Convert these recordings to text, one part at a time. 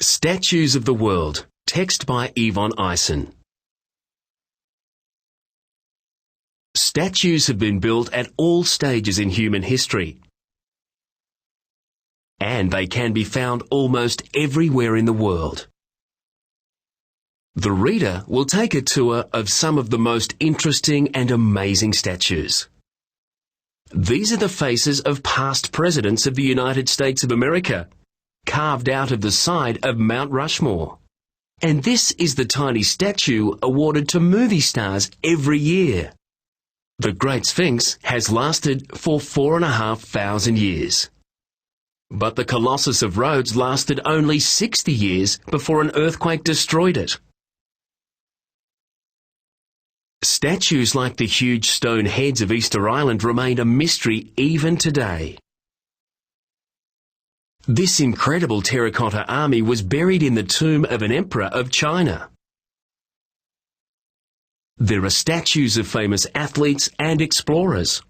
Statues of the World. Text by Yvonne Eisen. Statues have been built at all stages in human history, and they can be found almost everywhere in the world. The reader will take a tour of some of the most interesting and amazing statues. These are the faces of past presidents of the United States of America, carved out of the side of Mount Rushmore. And this is the tiny statue awarded to movie stars every year. The Great Sphinx has lasted for 4,500 years. But the Colossus of Rhodes lasted only 60 years before an earthquake destroyed it. Statues like the huge stone heads of Easter Island remain a mystery even today. This incredible terracotta army was buried in the tomb of an emperor of China. There are statues of famous athletes and explorers.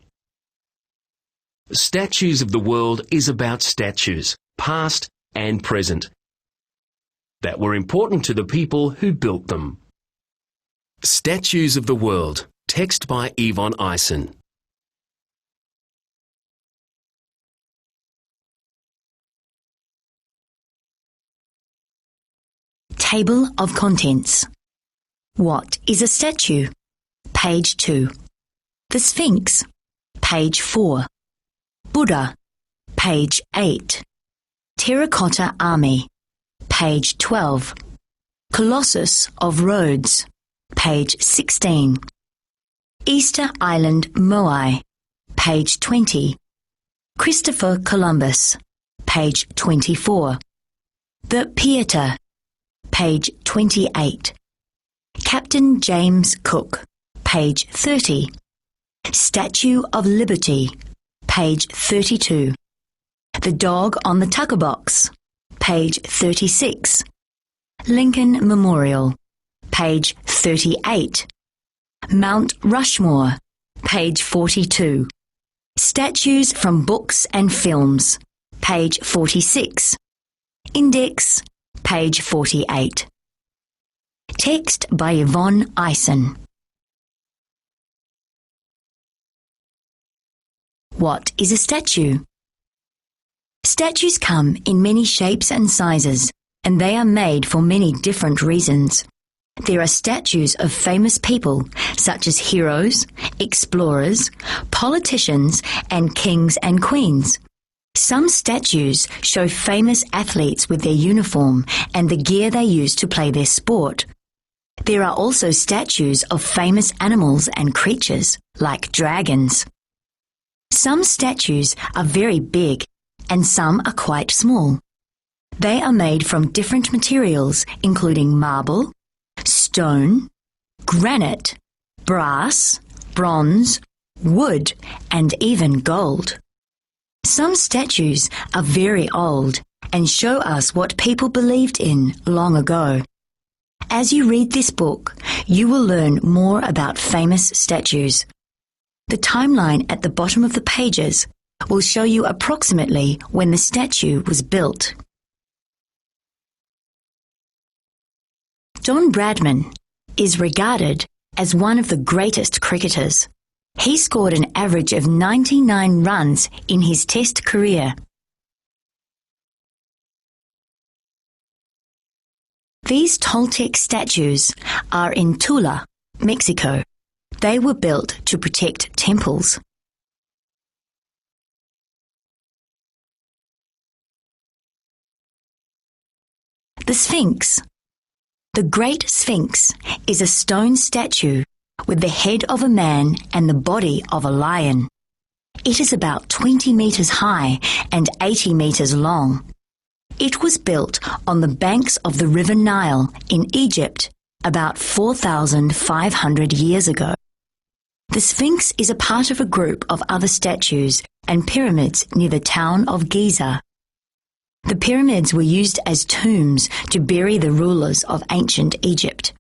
Statues of the World is about statues, past and present, that were important to the people who built them. Statues of the World. Text by Yvonne Eisen. Table of Contents. What is a statue? Page 2. The Sphinx. Page 4. Buddha. Page 8. Terracotta Army. Page 12. Colossus of Rhodes. Page 16. Easter Island Moai. Page 20. Christopher Columbus. Page 24. The Pieta. Page 28. Captain James Cook. Page 30. Statue of Liberty. Page 32. The Dog on the Tucker Box. Page 36. Lincoln Memorial. Page 38. Mount Rushmore. Page 42. Statues from Books and Films. Page 46. Index. Page 48. Text by Yvonne Eisen. What is a statue? Statues come in many shapes and sizes, and they are made for many different reasons. There are statues of famous people, such as heroes, explorers, politicians, and kings and queens. Some statues show famous athletes with their uniform and the gear they use to play their sport. There are also statues of famous animals and creatures, like dragons. Some statues are very big, and some are quite small. They are made from different materials, including marble, stone, granite, brass, bronze, wood, and even gold. Some statues are very old and show us what people believed in long ago. As you read this book, you will learn more about famous statues. The timeline at the bottom of the pages will show you approximately when the statue was built. Don Bradman is regarded as one of the greatest cricketers. He scored an average of 99 runs in his Test career. These Toltec statues are in Tula, Mexico. They were built to protect temples. The Sphinx. The Great Sphinx is a stone statue with the head of a man and the body of a lion. It is about 20 meters high and 80 meters long. It was built on the banks of the River Nile in Egypt about 4,500 years ago. The Sphinx is a part of a group of other statues and pyramids near the town of Giza. The pyramids were used as tombs to bury the rulers of ancient Egypt,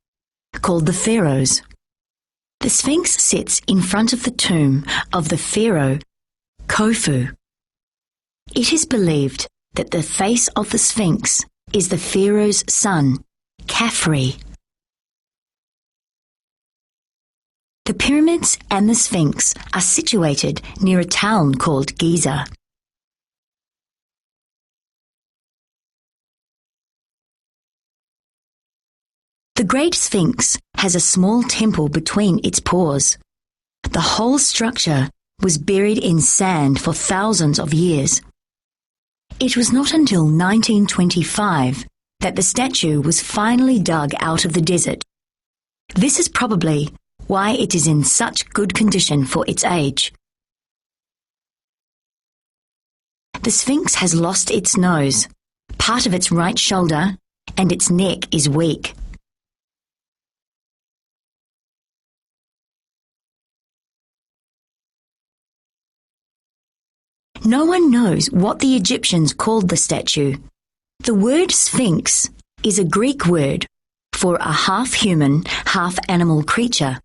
called the pharaohs. The Sphinx sits in front of the tomb of the pharaoh Khufu. It is believed that the face of the Sphinx is the pharaoh's son, Khafre. The pyramids and the Sphinx are situated near a town called Giza. The Great Sphinx has a small temple between its paws. The whole structure was buried in sand for thousands of years. It was not until 1925 that the statue was finally dug out of the desert. This is probably why it is in such good condition for its age. The Sphinx has lost its nose, part of its right shoulder, and its neck is weak. No one knows what the Egyptians called the statue. The word Sphinx is a Greek word for a half-human, half-animal creature.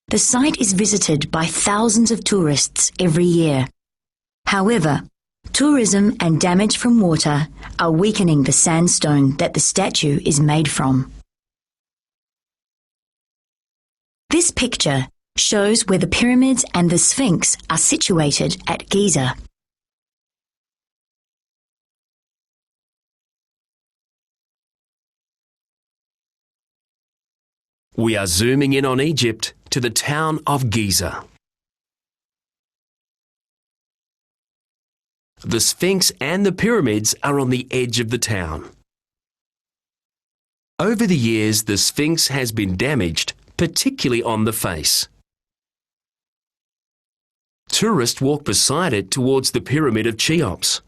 The site is visited by thousands of tourists every year. However, tourism and damage from water are weakening the sandstone that the statue is made from. This picture shows where the pyramids and the Sphinx are situated at Giza. We are zooming in on Egypt to the town of Giza. The Sphinx and the pyramids are on the edge of the town. Over the years, the Sphinx has been damaged, particularly on the face. Tourists walk beside it towards the Pyramid of Cheops.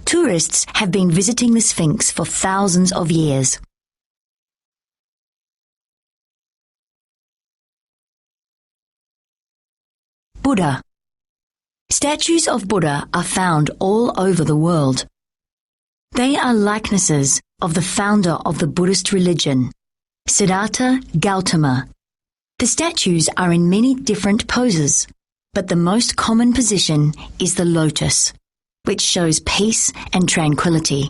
Tourists have been visiting the Sphinx for thousands of years. Buddha. Statues of Buddha are found all over the world. They are likenesses of the founder of the Buddhist religion, Siddhartha Gautama. The statues are in many different poses, but the most common position is the lotus, which shows peace and tranquility.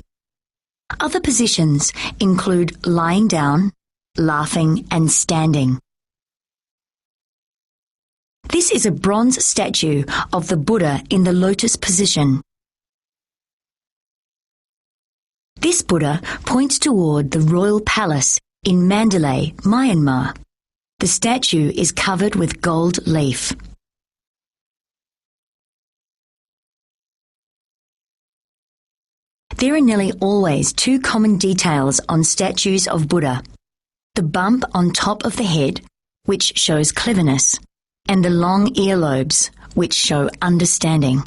Other positions include lying down, laughing, and standing. This is a bronze statue of the Buddha in the lotus position. This Buddha points toward the royal palace in Mandalay, Myanmar. The statue is covered with gold leaf. There are nearly always two common details on statues of Buddha: the bump on top of the head, which shows cleverness, and the long earlobes, which show understanding.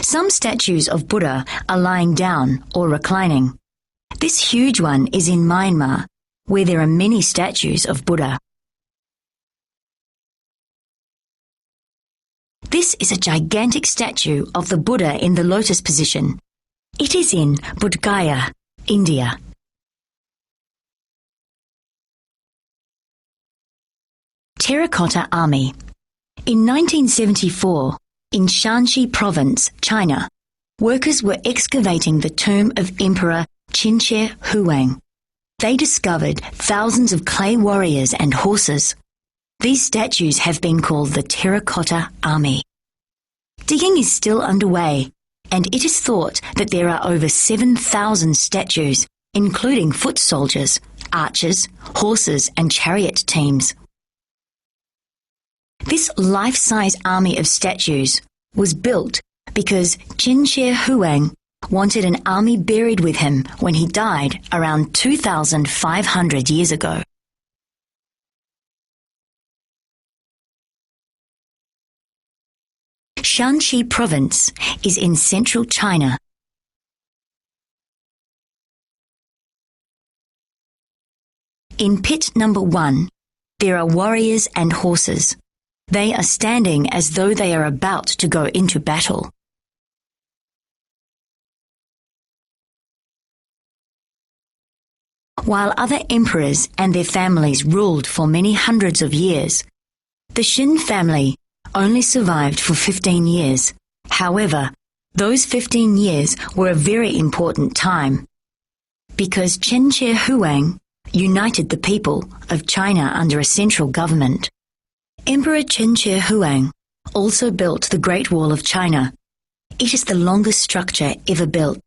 Some statues of Buddha are lying down or reclining. This huge one is in Myanmar, where there are many statues of Buddha. This is a gigantic statue of the Buddha in the lotus position. It is in Bodh Gaya, India. Terracotta Army. In 1974, in Shanxi Province, China, workers were excavating the tomb of Emperor Qin Huang. They discovered thousands of clay warriors and horses. These statues have been called the Terracotta Army. Digging is still underway, and it is thought that there are over 7,000 statues, including foot soldiers, archers, horses, and chariot teams. This life-size army of statues was built because Qin Huang wanted an army buried with him when he died around 2,500 years ago. Shanxi Province is in central China. In pit number 1, there are warriors and horses. They are standing as though they are about to go into battle. While other emperors and their families ruled for many hundreds of years, the Xin family only survived for 15 years. However, those 15 years were a very important time because Chen Shi Huang united the people of China under a central government. Emperor Chen Shi Huang also built the Great Wall of China. It is the longest structure ever built,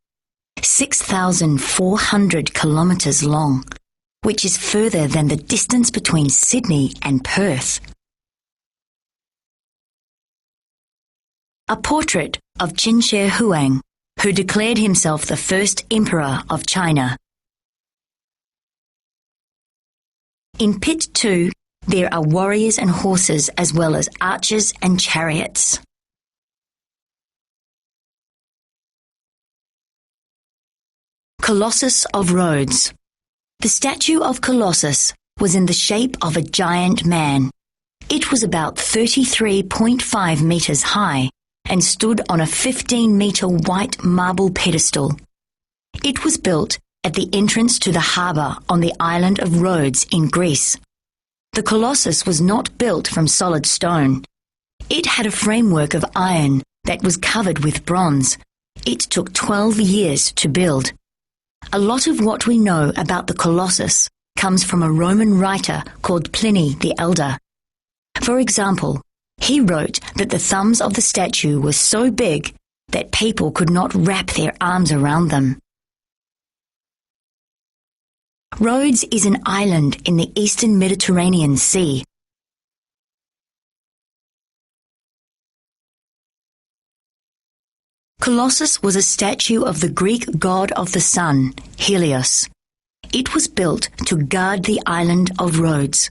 6,400 kilometers long, which is further than the distance between Sydney and Perth. A portrait of Chen Shi Huang, who declared himself the first emperor of China. In Pit 2, there are warriors and horses as well as archers and chariots. Colossus of Rhodes. The statue of Colossus was in the shape of a giant man. It was about 33.5 meters high and stood on a 15-meter white marble pedestal. It was built at the entrance to the harbour on the island of Rhodes in Greece. The Colossus was not built from solid stone. It had a framework of iron that was covered with bronze. It took 12 years to build. A lot of what we know about the Colossus comes from a Roman writer called Pliny the Elder. For example, he wrote that the thumbs of the statue were so big that people could not wrap their arms around them. Rhodes is an island in the eastern Mediterranean Sea. Colossus was a statue of the Greek god of the sun, Helios. It was built to guard the island of Rhodes.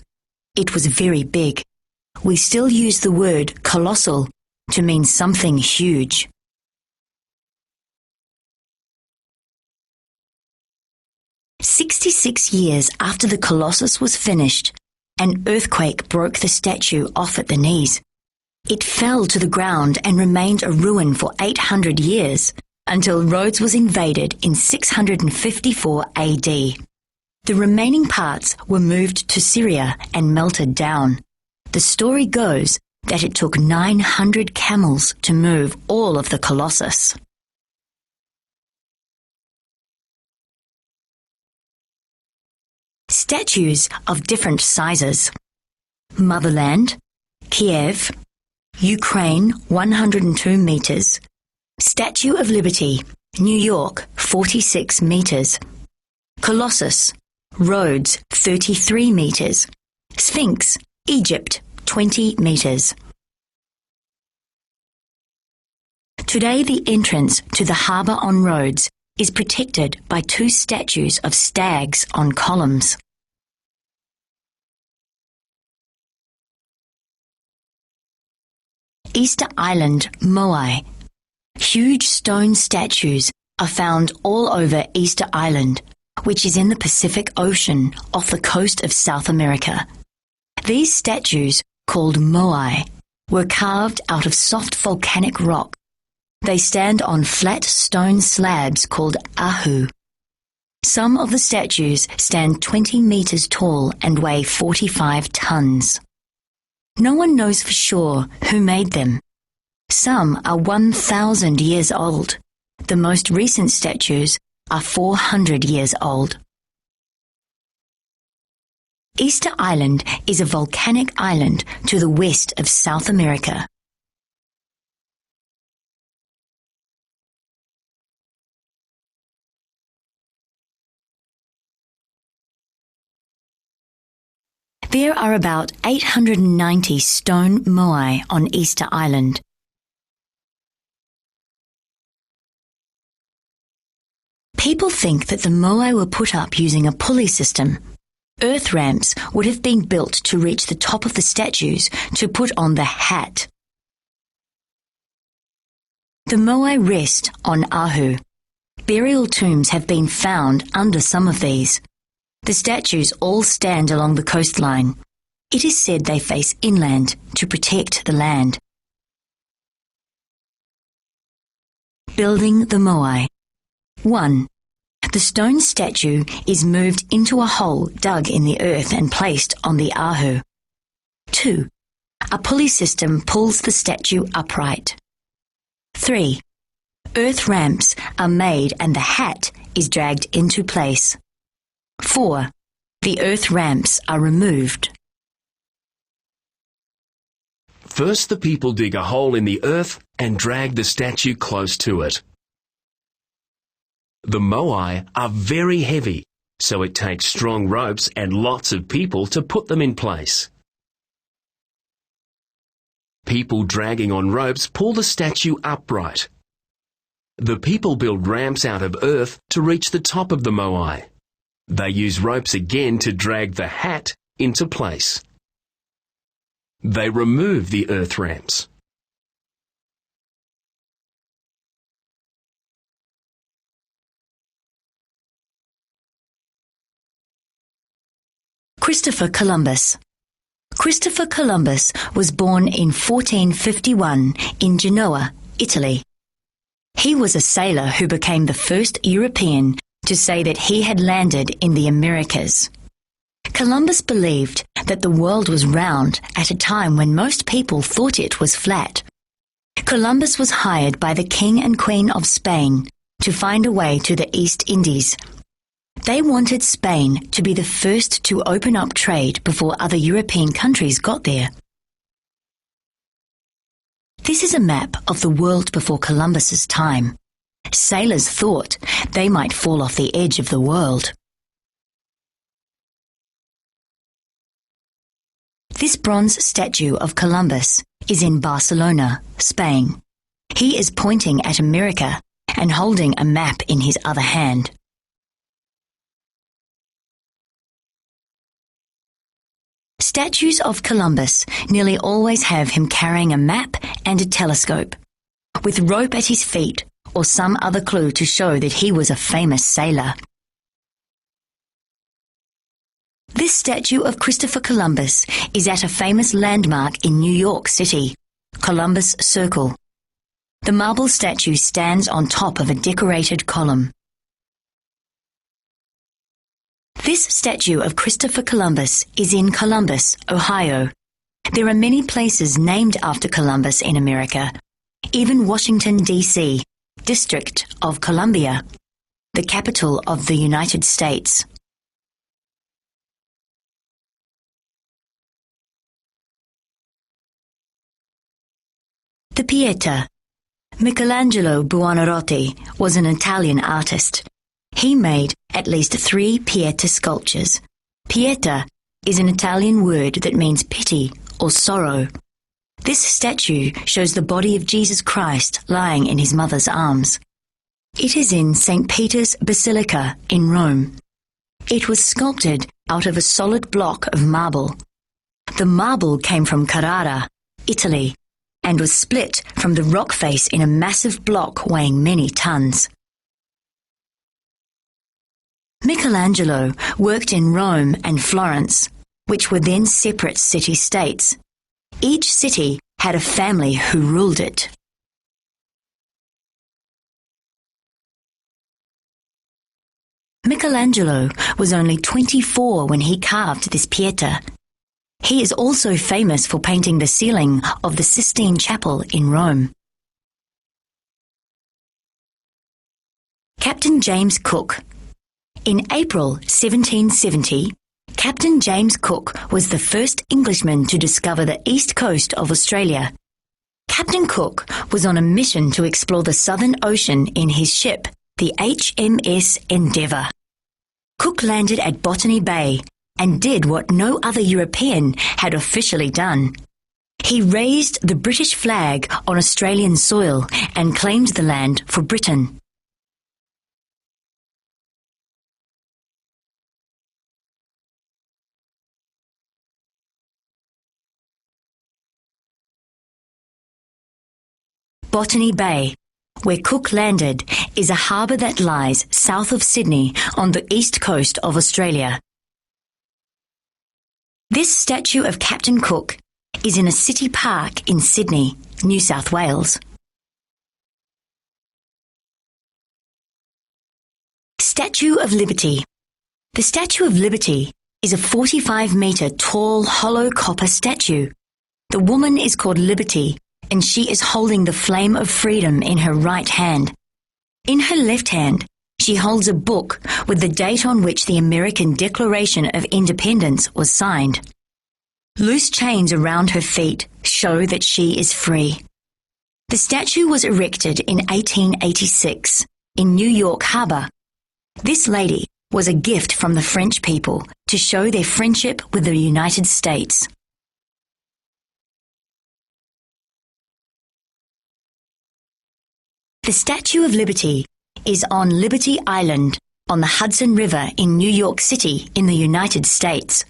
It was very big. We still use the word colossal to mean something huge. "66 years after the Colossus was finished, an earthquake broke the statue off at the knees. It fell to the ground and remained a ruin for 800 years until Rhodes was invaded in 654 AD. The remaining parts were moved to Syria and melted down. The story goes that it took 900 camels to move all of the Colossus. Statues of different sizes. Motherland, Kiev, Ukraine 102 meters. Statue of Liberty, New York 46 meters. Colossus, Rhodes 33 meters. Sphinx, Egypt 20 meters. Today the entrance to the harbour on Rhodes is protected by two statues of stags on columns. Easter Island, Moai. Huge stone statues are found all over Easter Island, which is in the Pacific Ocean off the coast of South America. These statues, called Moai, were carved out of soft volcanic rock. They stand on flat stone slabs called ahu. Some of the statues stand 20 meters tall and weigh 45 tons. No one knows for sure who made them. Some are 1,000 years old. The most recent statues are 400 years old. Easter Island is a volcanic island to the west of South America. There are about 890 stone moai on Easter Island. People think that the moai were put up using a pulley system. Earth ramps would have been built to reach the top of the statues to put on the hat. The moai rest on ahu. Burial tombs have been found under some of these. The statues all stand along the coastline. It is said they face inland to protect the land. Building the moai. 1. The stone statue is moved into a hole dug in the earth and placed on the ahu. 2. A pulley system pulls the statue upright. 3. Earth ramps are made and the hat is dragged into place. 4. The earth ramps are removed. First, the people dig a hole in the earth and drag the statue close to it. The moai are very heavy, so it takes strong ropes and lots of people to put them in place. People dragging on ropes pull the statue upright. The people build ramps out of earth to reach the top of the moai. They use ropes again to drag the hat into place. They remove the earth ramps. Christopher Columbus. Christopher Columbus was born in 1451 in Genoa, Italy. He was a sailor who became the first European to say that he had landed in the Americas. Columbus believed that the world was round at a time when most people thought it was flat. Columbus was hired by the King and Queen of Spain to find a way to the East Indies. They wanted Spain to be the first to open up trade before other European countries got there. This is a map of the world before Columbus's time. Sailors thought they might fall off the edge of the world. This bronze statue of Columbus is in Barcelona, Spain. He is pointing at America and holding a map in his other hand. Statues of Columbus nearly always have him carrying a map and a telescope, with rope at his feet or some other clue to show that he was a famous sailor. This statue of Christopher Columbus is at a famous landmark in New York City, Columbus Circle. The marble statue stands on top of a decorated column. This statue of Christopher Columbus is in Columbus, Ohio. There are many places named after Columbus in America, even Washington, D.C., District of Columbia, the capital of the United States. The Pieta. Michelangelo Buonarroti was an Italian artist. He made at least 3 Pieta sculptures. Pieta is an Italian word that means pity or sorrow. This statue shows the body of Jesus Christ lying in his mother's arms. It is in St. Peter's Basilica in Rome. It was sculpted out of a solid block of marble. The marble came from Carrara, Italy, and was split from the rock face in a massive block weighing many tons. Michelangelo worked in Rome and Florence, which were then separate city-states. Each city had a family who ruled it. Michelangelo was only 24 when he carved this Pieta. He is also famous for painting the ceiling of the Sistine Chapel in Rome. Captain James Cook. In April 1770, Captain James Cook was the first Englishman to discover the east coast of Australia. Captain Cook was on a mission to explore the Southern Ocean in his ship, the HMS Endeavour. Cook landed at Botany Bay and did what no other European had officially done. He raised the British flag on Australian soil and claimed the land for Britain. Botany Bay, where Cook landed, is a harbour that lies south of Sydney on the east coast of Australia. This statue of Captain Cook is in a city park in Sydney, New South Wales. Statue of Liberty. The Statue of Liberty is a 45-metre tall hollow copper statue. The woman is called Liberty, and she is holding the flame of freedom in her right hand. In her left hand, she holds a book with the date on which the American Declaration of Independence was signed. Loose chains around her feet show that she is free. The statue was erected in 1886 in New York Harbor. This lady was a gift from the French people to show their friendship with the United States. The Statue of Liberty is on Liberty Island on the Hudson River in New York City in the United States.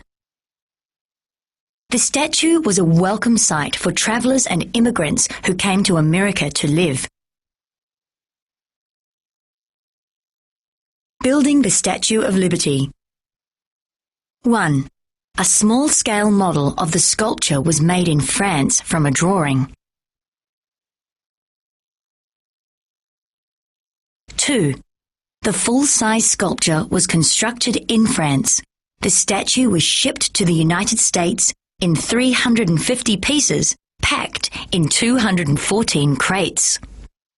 The statue was a welcome sight for travelers and immigrants who came to America to live. Building the Statue of Liberty. 1. A small-scale model of the sculpture was made in France from a drawing. 2. The full-size sculpture was constructed in France. The statue was shipped to the United States in 350 pieces, packed in 214 crates.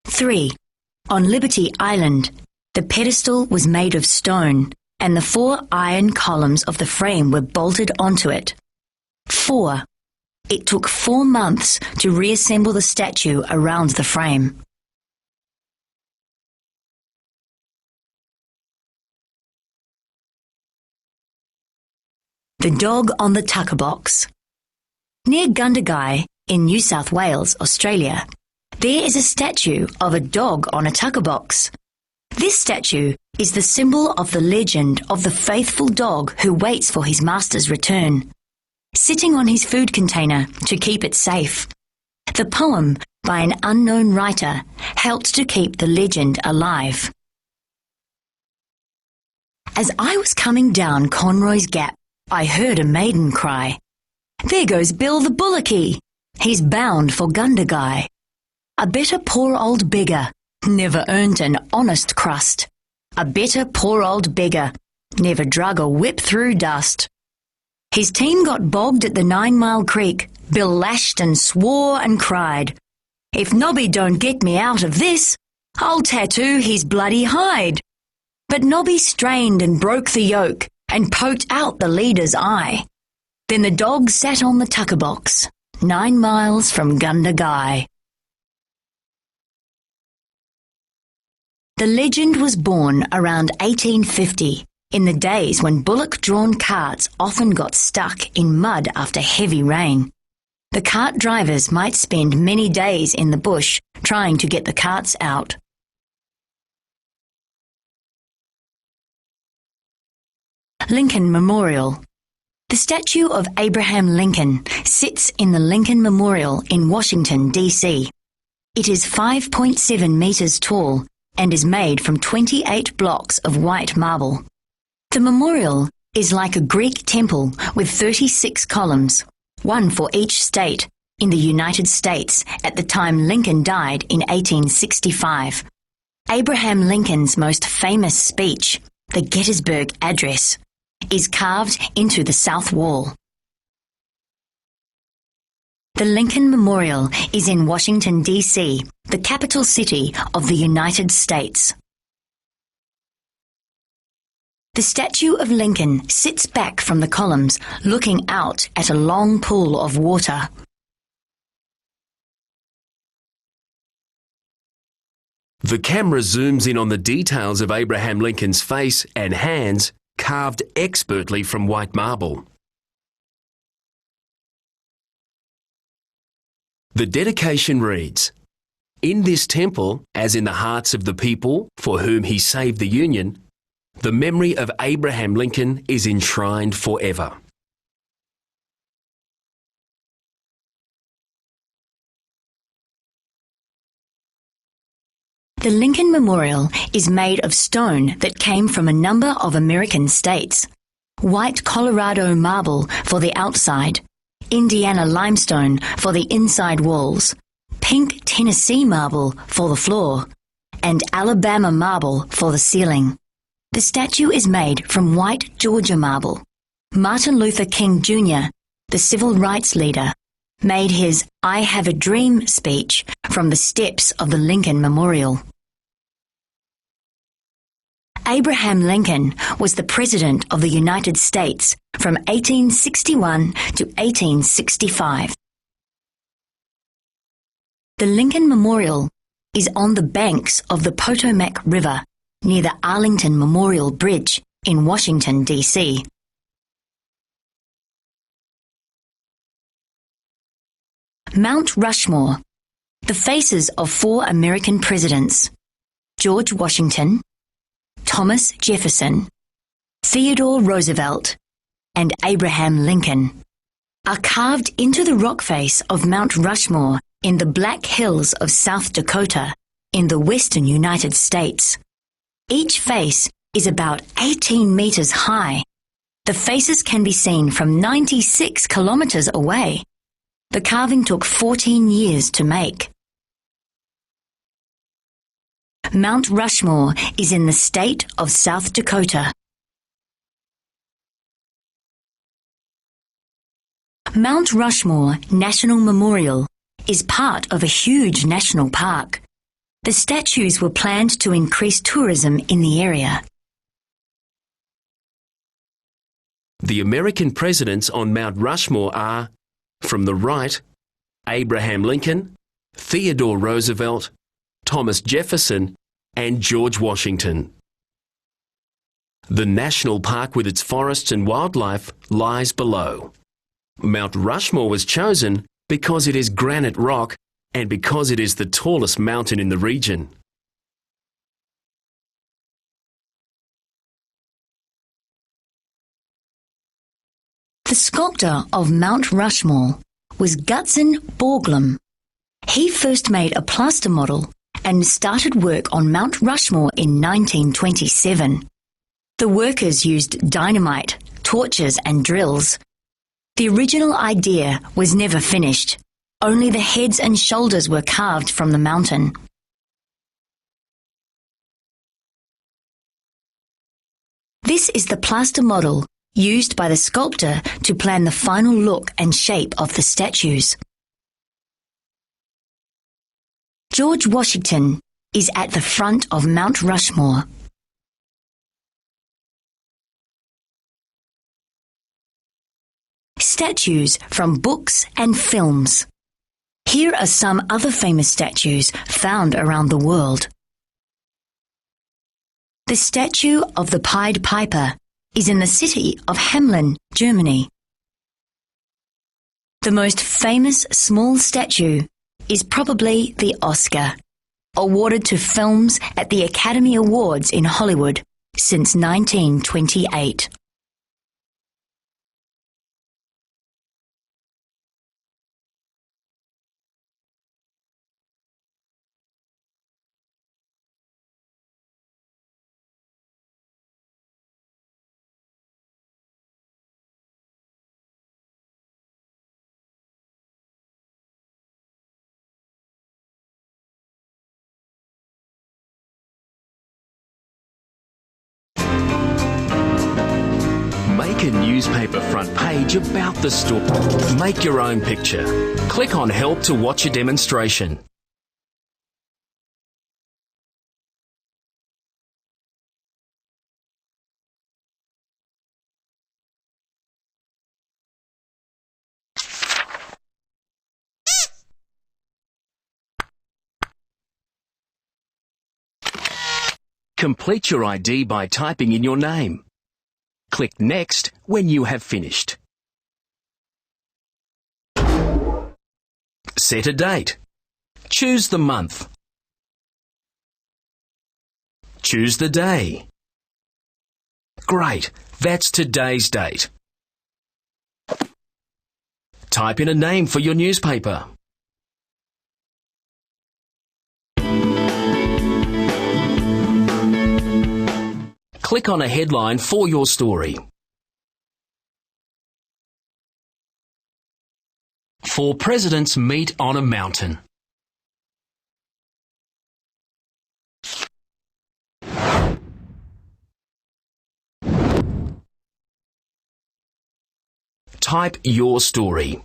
3. On Liberty Island, the pedestal was made of stone, and the 4 iron columns of the frame were bolted onto it. 4. It took 4 months to reassemble the statue around the frame. The dog on the tucker box. Near Gundagai, in New South Wales, Australia, there is a statue of a dog on a tucker box. This statue is the symbol of the legend of the faithful dog who waits for his master's return, sitting on his food container to keep it safe. The poem, by an unknown writer, helped to keep the legend alive. As I was coming down Conroy's Gap, I heard a maiden cry, "There goes Bill the Bullocky! He's bound for Gundagai. A better poor old beggar, never earned an honest crust. A better poor old beggar, never drug a whip through dust." His team got bogged at the 9 Mile Creek. Bill lashed and swore and cried, "If Nobby don't get me out of this, I'll tattoo his bloody hide." But Nobby strained and broke the yoke and poked out the leader's eye. Then the dog sat on the tucker box, 9 miles from Gundagai. The legend was born around 1850, in the days when bullock-drawn carts often got stuck in mud after heavy rain. The cart drivers might spend many days in the bush trying to get the carts out. Lincoln Memorial. The statue of Abraham Lincoln sits in the Lincoln Memorial in Washington, D.C. It is 5.7 meters tall and is made from 28 blocks of white marble. The memorial is like a Greek temple with 36 columns, one for each state, in the United States at the time Lincoln died in 1865. Abraham Lincoln's most famous speech, the Gettysburg Address, is carved into the south wall. The Lincoln Memorial is in Washington, D.C., the capital city of the United States. The statue of Lincoln sits back from the columns, looking out at a long pool of water. The camera zooms in on the details of Abraham Lincoln's face and hands, carved expertly from white marble. The dedication reads, "In this temple, as in the hearts of the people for whom he saved the Union, the memory of Abraham Lincoln is enshrined forever." The Lincoln Memorial is made of stone that came from a number of American states. White Colorado marble for the outside, Indiana limestone for the inside walls, pink Tennessee marble for the floor, and Alabama marble for the ceiling. The The statue is made from white Georgia marble. Martin Luther King Jr., the civil rights leader, made his "I Have a Dream" speech from the steps of the Lincoln Memorial. Abraham Lincoln was the President of the United States from 1861 to 1865. The Lincoln Memorial is on the banks of the Potomac River near the Arlington Memorial Bridge in Washington, D.C. Mount Rushmore, the faces of 4 American presidents, George Washington, Thomas Jefferson, Theodore Roosevelt, and Abraham Lincoln, are carved into the rock face of Mount Rushmore in the Black Hills of South Dakota in the western United States. Each face is about 18 meters high. The faces can be seen from 96 kilometers away. The carving took 14 years to make. Mount Rushmore is in the state of South Dakota. Mount Rushmore National Memorial is part of a huge national park. The statues were planned to increase tourism in the area. The American presidents on Mount Rushmore are, from the right, Abraham Lincoln, Theodore Roosevelt, Thomas Jefferson, and George Washington. The national park with its forests and wildlife lies below. Mount Rushmore was chosen because it is granite rock and because it is the tallest mountain in the region. The sculptor of Mount Rushmore was Gutzon Borglum. He first made a plaster model and started work on Mount Rushmore in 1927. The workers used dynamite, torches and drills. The original idea was never finished. Only the heads and shoulders were carved from the mountain. This is the plaster model used by the sculptor to plan the final look and shape of the statues. George Washington is at the front of Mount Rushmore. Statues from books and films. Here are some other famous statues found around the world. The statue of the Pied Piper is in the city of Hamelin, Germany. The most famous small statue is probably the Oscar, awarded to films at the Academy Awards in Hollywood since 1928. Make a newspaper front page about the story. Make your own picture. Click on Help to watch a demonstration. Complete your ID by typing in your name. Click Next when you have finished. Set a date. Choose the month. Choose the day. Great, that's today's date. Type in a name for your newspaper. Click on a headline for your story. Four presidents meet on a mountain. type your story.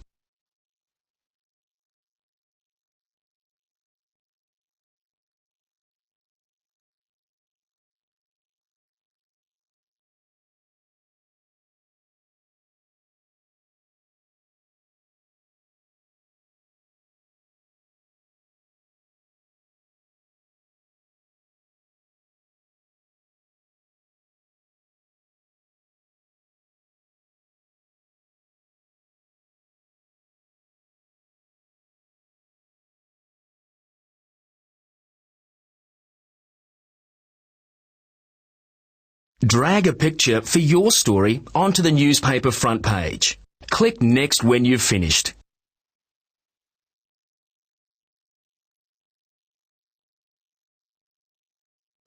Drag a picture for your story onto the newspaper front page. Click Next when you've finished.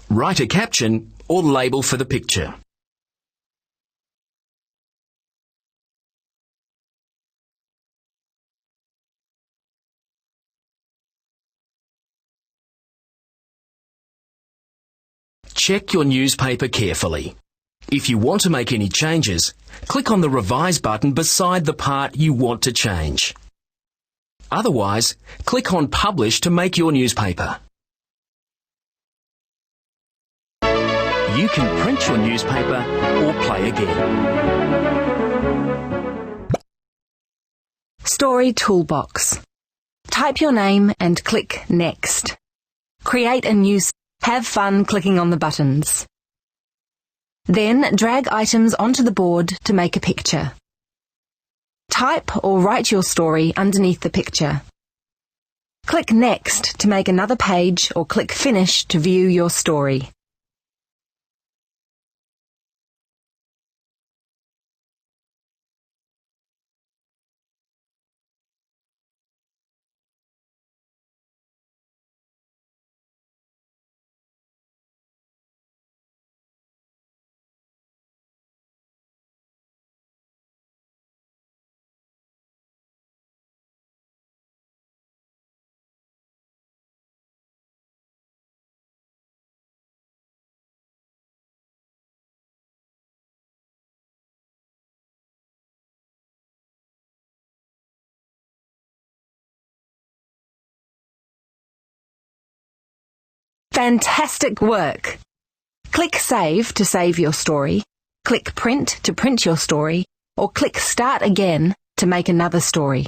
Write a caption or label for the picture. Check your newspaper carefully. If you want to make any changes, click on the Revise button beside the part you want to change. Otherwise, click on Publish to make your newspaper. You can print your newspaper or play again. Story Toolbox. Type your name and click Next. Create a new Have fun clicking on the buttons. Then drag items onto the board to make a picture. Type or write your story underneath the picture. Click Next to make another page or click Finish to view your story. Fantastic work! Click Save to save your story, click Print to print your story, or click Start Again to make another story.